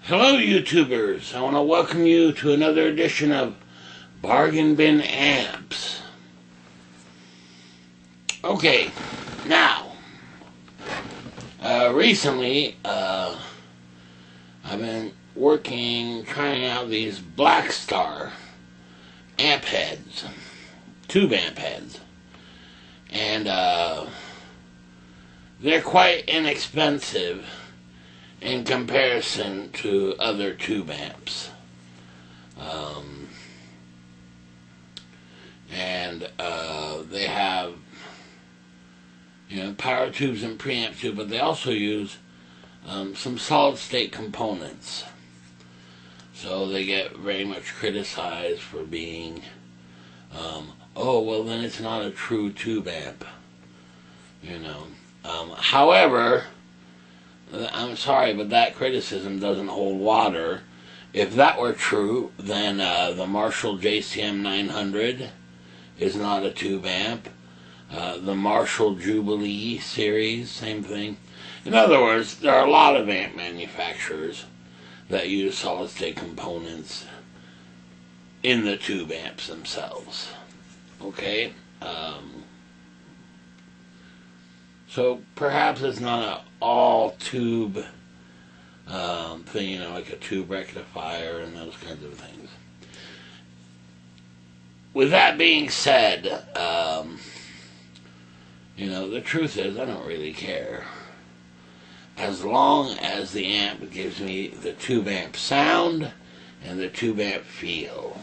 Hello YouTubers, I want to welcome you to another edition of Bargain Bin Amps. Okay, now, recently, I've been trying out these blackstar amp heads, tube amp heads, and they're quite inexpensive in comparison to other tube amps. They have, power tubes and preamp tube, but they also use some solid state components. So they get very much criticized for being, oh, well then it's not a true tube amp, However, I'm sorry, but that criticism doesn't hold water. If that were true, then the Marshall JCM 900 is not a tube amp. The Marshall Jubilee series, same thing. In other words, there are a lot of amp manufacturers that use solid-state components in the tube amps themselves. Okay? So perhaps it's not an all-tube thing, like a tube rectifier and those kinds of things. With that being said, the truth is I don't really care. As long as the amp gives me the tube amp sound and the tube amp feel.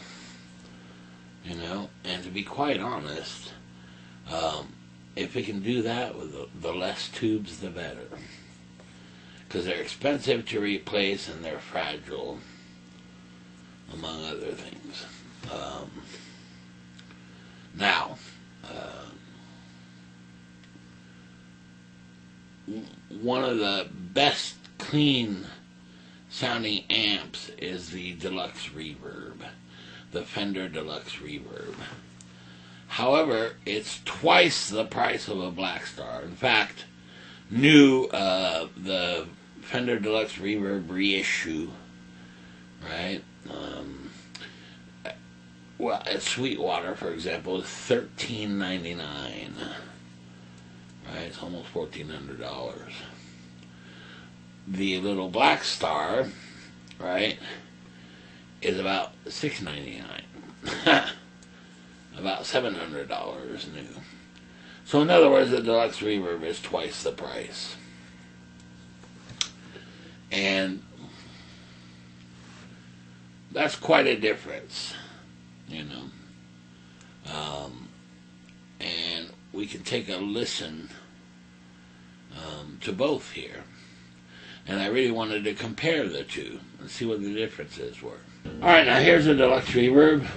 And to be quite honest, if it can do that with the less tubes, the better. Because they're expensive to replace and they're fragile, among other things. One of the best clean sounding amps is the deluxe reverb, the Fender deluxe reverb. However, it's twice the price of a blackstar. In fact, the Fender deluxe reverb reissue, right? At Sweetwater, for example, is $13.99. Right, it's almost $1,400. The little blackstar, right, is about $6.99. About $700 new. So in other words, the deluxe reverb is twice the price. And that's quite a difference, and we can take a listen to both here. And I really wanted to compare the two and see what the differences were. Alright, now here's the deluxe reverb.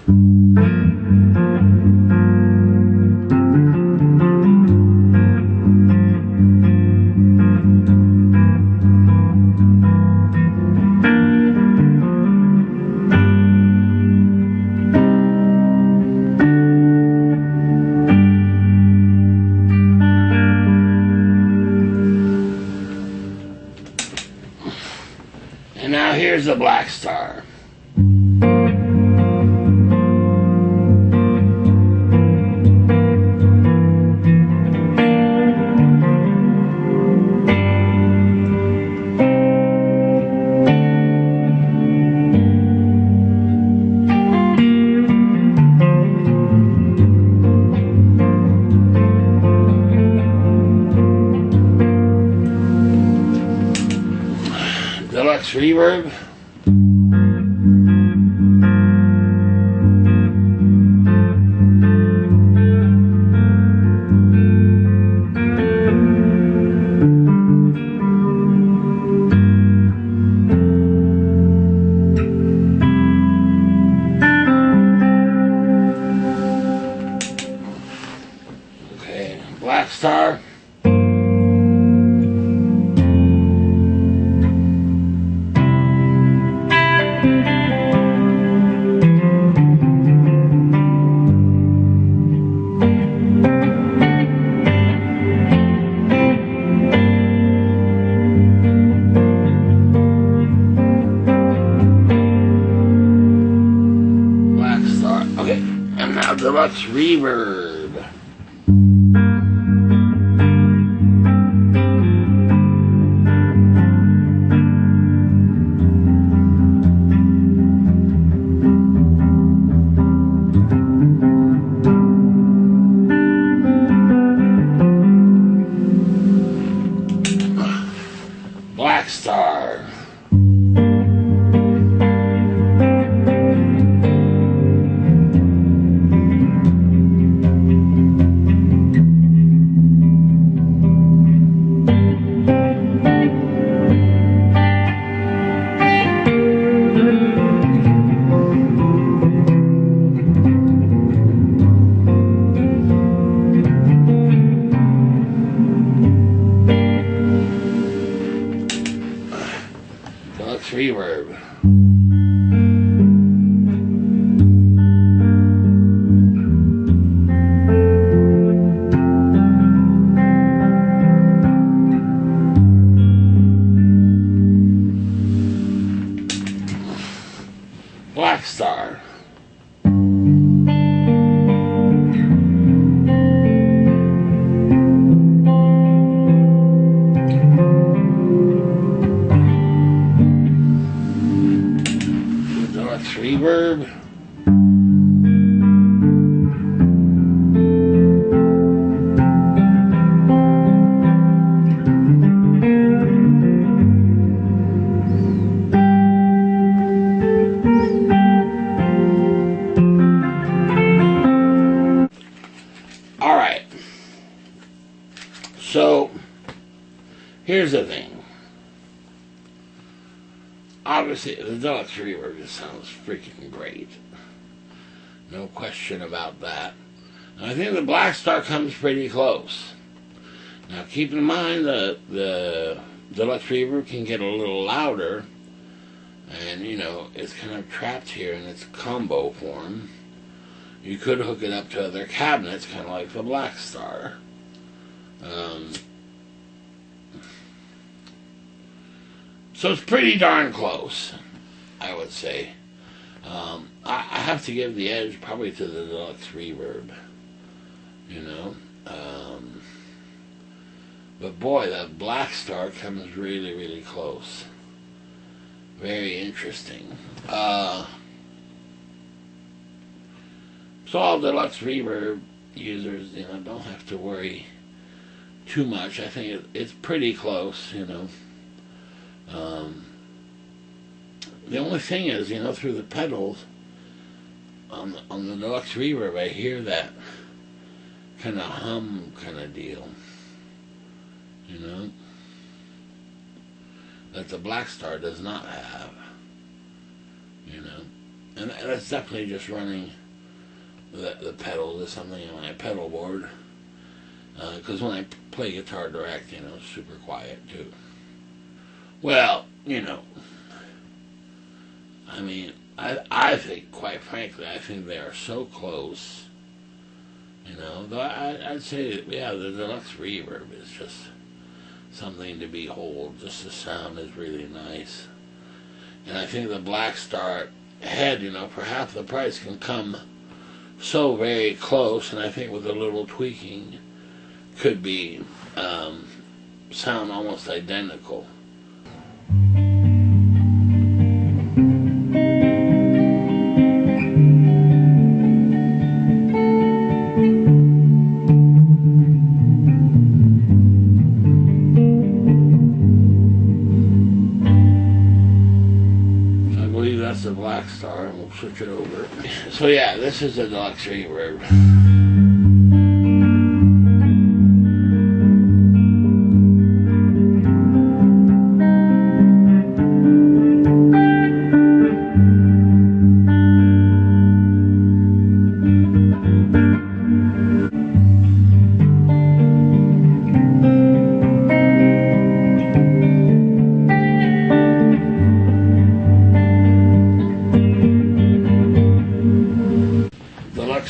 And now here's the blackstar. Deluxe reverb. Okay, blackstar. Deluxe reverb. Blackstar. Deluxe reverb. Blackstar. Deluxe reverb. All right. So here's the thing. Obviously, the Deluxe reverb just sounds freaking great. No question about that. And I think the Blackstar comes pretty close. Now, keep in mind that the Deluxe reverb can get a little louder, and you know, it's kind of trapped here in its combo form. You could hook it up to other cabinets, kind of like the Blackstar. So it's pretty darn close, I would say. I have to give the edge probably to the Deluxe reverb, you know. But boy, that Blackstar comes really, really close. Very interesting. So all Deluxe reverb users, you know, don't have to worry too much. I think it's pretty close, you know. The only thing is, you know, through the pedals on the Deluxe reverb, I hear that kind of hum kind of deal, you know, that the Blackstar does not have, you know, and that's definitely just running the pedals or something on my pedal board, because when I play guitar direct, you know, it's super quiet too. Well, you know, I mean, I think, quite frankly, I think they are so close, you know, though I'd say, yeah, the Deluxe reverb is just something to behold. Just the sound is really nice. And I think the Blackstar head, you know, for half the price can come so very close, and I think with a little tweaking could be sound almost identical. That's the Blackstar, and we'll switch it over. So yeah, this is the Deluxe reverb.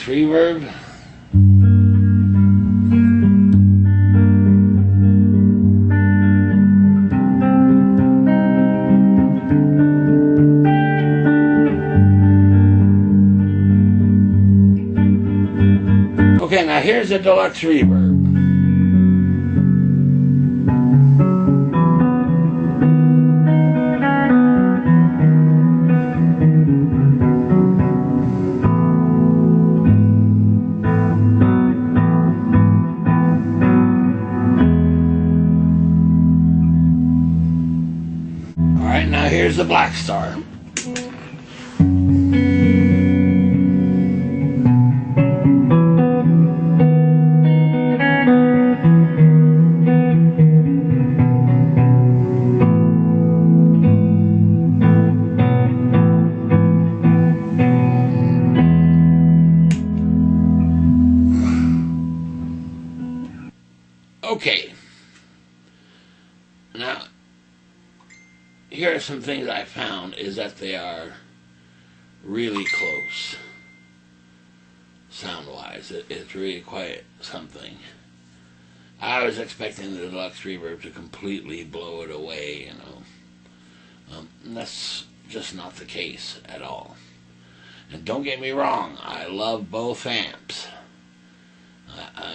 Reverb. Okay, now here's a deluxe reverb. Alright, now here's the blackstar. Okay, now here are some things I found is that they are really close sound-wise. It's really quite something. I was expecting the deluxe reverb to completely blow it away, you know. And that's just not the case at all. And don't get me wrong, I love both amps.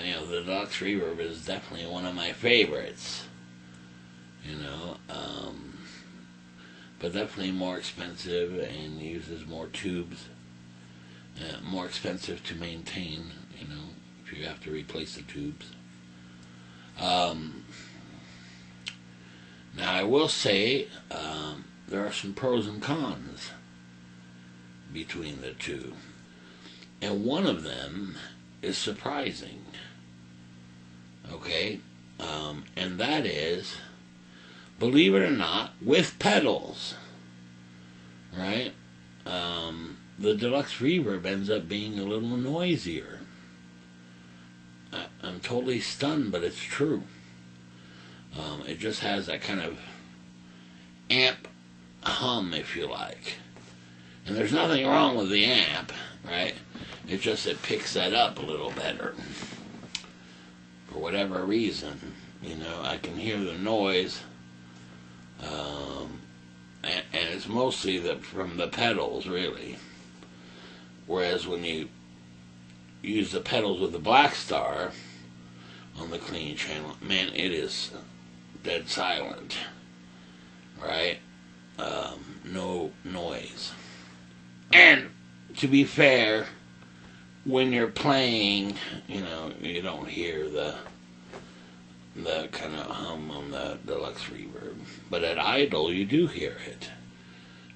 You know, the deluxe reverb is definitely one of my favorites, you know, but definitely more expensive and uses more tubes, more expensive to maintain, you know, if you have to replace the tubes. Now I will say there are some pros and cons between the two, and one of them is surprising, okay, and that is, believe it or not, with pedals, right, the deluxe reverb ends up being a little noisier. I'm totally stunned, but it's true. It just has that kind of amp hum, if you like, and there's nothing wrong with the amp, right? It's just it picks that up a little better. For whatever reason, you know, I can hear the noise, and it's mostly from the pedals, really. Whereas when you use the pedals with the blackstar on the clean channel, man, it is dead silent, right? No noise. And to be fair, when you're playing, you know, you don't hear the kind of hum on the deluxe reverb. But at idle, you do hear it.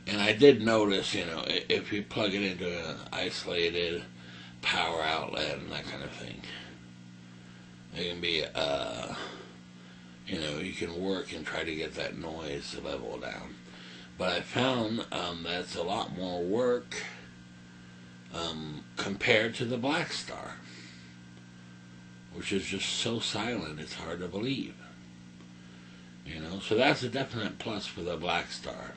And I did notice, you know, if you plug it into an isolated power outlet and that kind of thing, it can be, you know, you can work and try to get that noise level down. But I found that's a lot more work compared to the blackstar, which is just so silent it's hard to believe, you know. So that's a definite plus for the blackstar.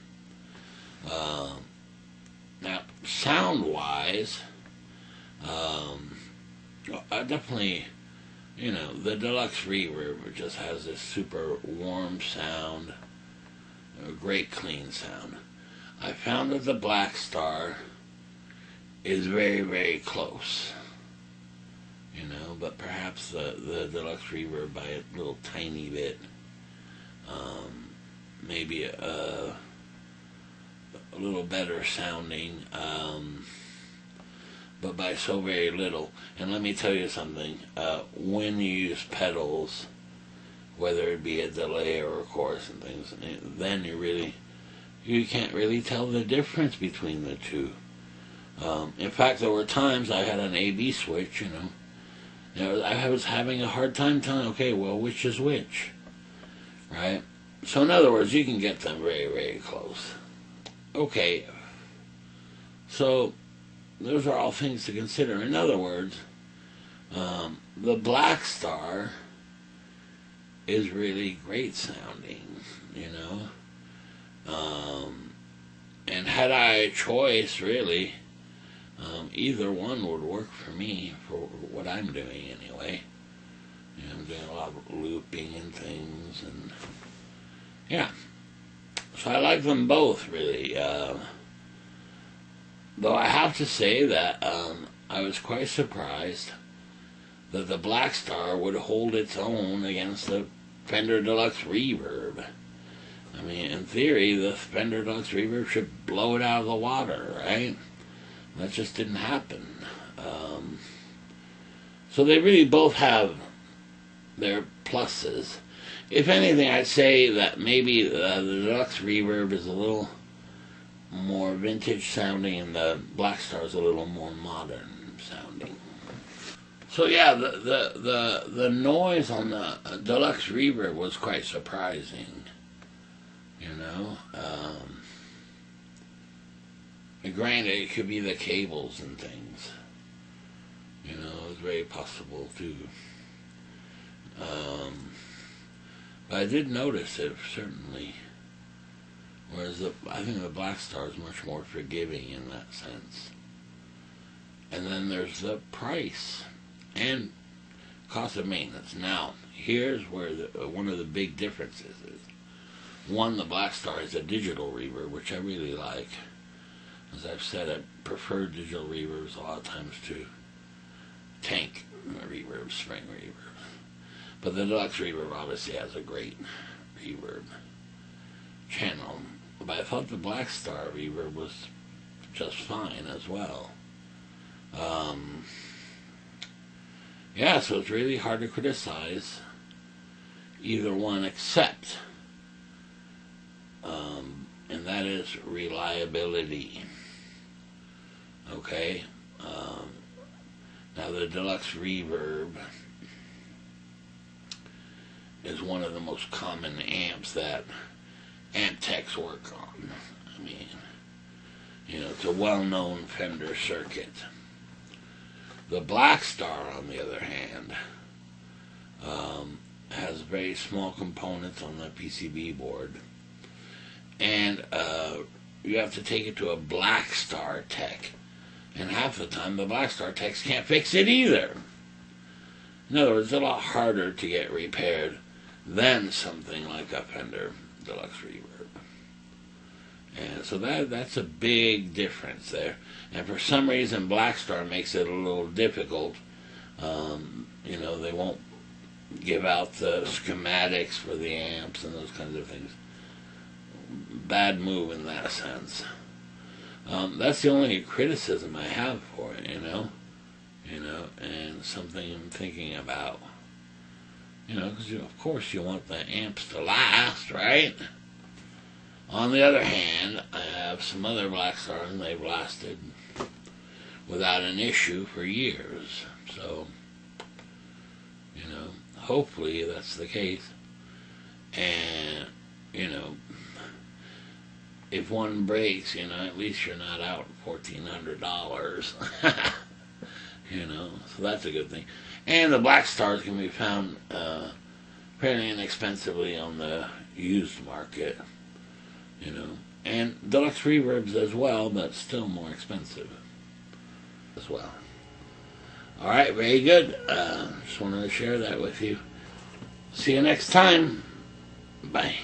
Now, sound wise, I definitely, you know, the deluxe reverb just has this super warm sound, a great clean sound. I found that the blackstar is very, very close, you know, but perhaps the deluxe reverb by a little tiny bit, maybe a little better sounding, but by so very little. And let me tell you something, when you use pedals, whether it be a delay or a chorus and things, then you can't really tell the difference between the two. In fact, there were times I had an A/B switch, you know, I was having a hard time telling, okay, well, which is which, right? So in other words, you can get them very, very close. Okay, so those are all things to consider. In other words, the blackstar is really great sounding, you know, and had I a choice, really, either one would work for me, for what I'm doing anyway. You know, I'm doing a lot of looping and things, and yeah. So I like them both, really. Though I have to say that I was quite surprised that the Blackstar would hold its own against the Fender Deluxe Reverb. I mean, in theory, the Fender Deluxe Reverb should blow it out of the water, right? That just didn't happen. So they really both have their pluses. If anything, I'd say that maybe the Deluxe Reverb is a little more vintage sounding and the Blackstar is a little more modern sounding. So yeah, the noise on the Deluxe Reverb was quite surprising, you know. Granted, it could be the cables and things, you know, it's very possible too. But I did notice it, certainly. Whereas I think the Blackstar is much more forgiving in that sense. And then there's the price and cost of maintenance. Now, here's where one of the big differences is. One, the Blackstar is a digital reverb, which I really like. As I've said, I prefer digital reverbs a lot of times to tank reverbs, spring reverbs. But the Deluxe Reverb obviously has a great reverb channel. But I thought the Blackstar reverb was just fine as well. Yeah, so it's really hard to criticize either one except, and that is reliability. Okay? Now the Deluxe Reverb is one of the most common amps that amp techs work on. I mean, you know, it's a well-known Fender circuit. The Blackstar, on the other hand, has very small components on the PCB board, and you have to take it to a Blackstar tech, and half the time the Blackstar techs can't fix it either. In other words, it's a lot harder to get repaired than something like a Fender Deluxe Reverb. And so that's a big difference there. And for some reason, Blackstar makes it a little difficult. You know, they won't give out the schematics for the amps and those kinds of things. Bad move in that sense. That's the only criticism I have for it, you know, and something I'm thinking about. You know, because of course you want the amps to last, right? On the other hand, I have some other Blackstars and they've lasted without an issue for years. So, you know, hopefully that's the case. And, you know, if one breaks, you know, at least you're not out $1,400. You know, so that's a good thing. And the Blackstars can be found fairly inexpensively on the used market, you know. And Deluxe Reverbs as well, but still more expensive as well. Alright, very good. Just wanted to share that with you. See you next time. Bye.